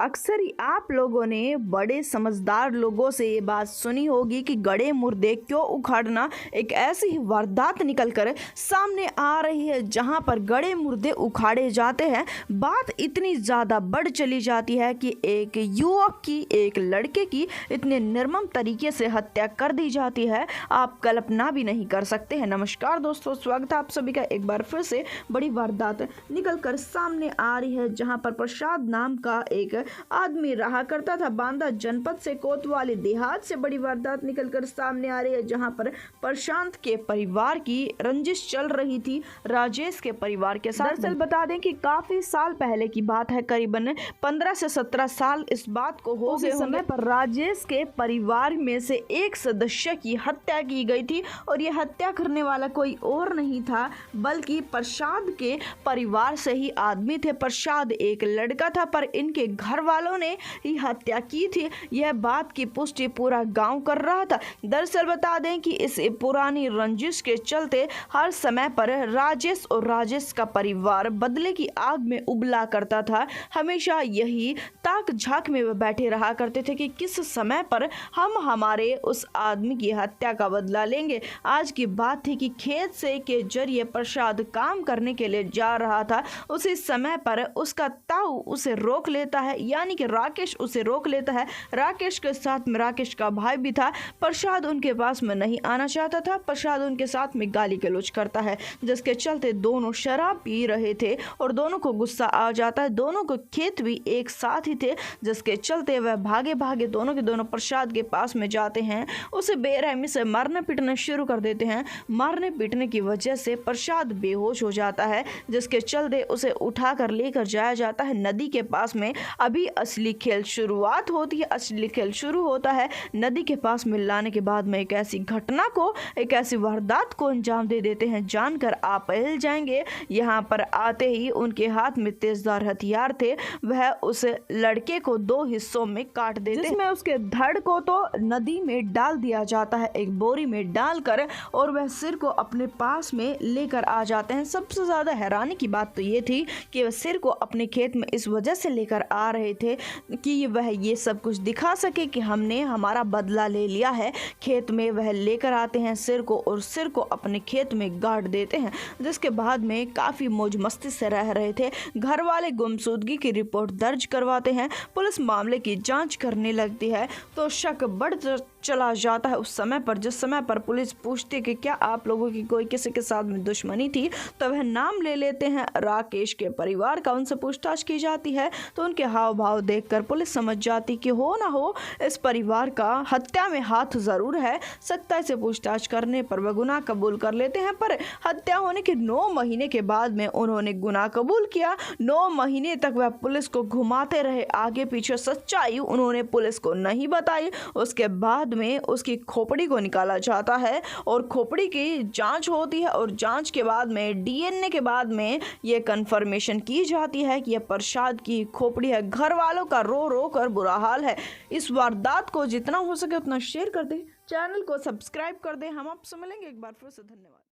अक्सर ही आप लोगों ने बड़े समझदार लोगों से ये बात सुनी होगी कि गड़े मुर्दे क्यों उखाड़ना एक ऐसी ही वारदात निकलकर सामने आ रही है जहां पर गड़े मुर्दे उखाड़े जाते हैं। बात इतनी ज़्यादा बढ़ चली जाती है कि एक युवक की, एक लड़के की इतने निर्मम तरीके से हत्या कर दी जाती है, आप कल्पना भी नहीं कर सकते हैं। नमस्कार दोस्तों, स्वागत है आप सभी का एक बार फिर से। बड़ी वारदात निकल कर सामने आ रही है जहां पर प्रसाद नाम का एक आदमी रहा करता था। बांदा जनपद से कोतवाली देहात से बड़ी वारदात निकलकर सामने आ रही है जहां पर प्रशांत के परिवार की रंजिश चल रही थी राजेश के परिवार के साथ। दरअसल बता दें कि काफी साल पहले की बात है, करीबन 15 से 17 साल इस बात को हो गए समय पर राजेश के परिवार में से एक सदस्य की हत्या की गई थी और यह हत्या करने वाला कोई और नहीं था बल्कि प्रसाद के परिवार से ही आदमी थे। प्रसाद एक लड़का था पर इनके घर वालों ने ही हत्या की थी। यह बात की पुष्टि पूरा गांव कर रहा था। दरअसल बता दें कि इस पुरानी रंजिश के चलते हर समय पर राजेश और राजेश का परिवार बदले की आग में उबला करता था। हमेशा यही ताक झांक में वे बैठे रहा करते थे कि किस समय पर हम हमारे उस आदमी की हत्या का बदला लेंगे। आज की बात थी कि खेत से के जरिए प्रसाद काम करने के लिए जा रहा था। उसी समय पर उसका ताऊ उसे रोक लेता है, यानी कि राकेश उसे रोक लेता है। राकेश के साथ में राकेश का भाई भी था। प्रसाद उनके पास में नहीं आना चाहता था। प्रसाद उनके साथ में गाली गलौज करता है जिसके चलते दोनों शराब पी रहे थे और दोनों को गुस्सा आ जाता है। दोनों को खेत भी एक साथ ही थे जिसके चलते वह भागे भागे दोनों के दोनों प्रसाद के पास में जाते हैं। उसे बेरहमी से मारने पीटना शुरू कर देते हैं। मारने पीटने की वजह से प्रसाद बेहोश हो जाता है जिसके चलते उसे उठाकर लेकर जाया जाता है नदी के पास में। अभी असली खेल शुरुआत होती है, असली खेल शुरू होता है। नदी के पास में लाने के बाद में एक ऐसी घटना को, एक ऐसी वारदात को अंजाम दे देते हैं जानकर आप हिल जाएंगे। यहाँ पर आते ही उनके हाथ में तेजदार हथियार थे। वह उस लड़के को दो हिस्सों में काट देते हैं जिसमें उसके धड़ को तो नदी में डाल दिया जाता है, एक बोरी में डालकर, और वह सिर को अपने पास में लेकर आ जाते हैं। सबसे ज्यादा हैरानी की बात तो ये थी कि वह सिर को अपने खेत में इस वजह से लेकर आ रहे थे कि वह ये सब कुछ दिखा सके कि हमने हमारा बदला ले लिया है। खेत में वह लेकर आते हैं सिर को और सिर को अपने खेत में गाड़ देते हैं जिसके बाद में काफ़ी मौज मस्ती से रह रहे थे। घर वाले गुमशुदगी की रिपोर्ट दर्ज करवाते हैं। पुलिस मामले की जांच करने लगती है तो शक बढ़ चला जाता है उस समय पर, जिस समय पर पुलिस पूछती है कि क्या आप लोगों की कोई किसी के साथ में दुश्मनी थी, तो वह नाम ले लेते हैं राकेश के परिवार का। उनसे पूछताछ की जाती है तो उनके हाव भाव देखकर पुलिस समझ जाती कि हो ना हो इस परिवार का हत्या में हाथ जरूर है। सख्ताई से पूछताछ करने पर वह गुनाह कबूल कर लेते हैं, पर हत्या होने के 9 महीने के बाद में उन्होंने गुनाह कबूल किया। 9 महीने तक वह पुलिस को घुमाते रहे, आगे पीछे सच्चाई उन्होंने पुलिस को नहीं बताई। उसके बाद में उसकी खोपड़ी को निकाला जाता है और खोपड़ी की जांच होती है और जांच के बाद में डीएनए के बाद में ये कंफर्मेशन की जाती है कि यह प्रसाद की खोपड़ी है। घर वालों का रो रो कर बुरा हाल है। इस वारदात को जितना हो सके उतना शेयर कर दें, चैनल को सब्सक्राइब कर दें। हम आपसे मिलेंगे एक बार फिर से। धन्यवाद।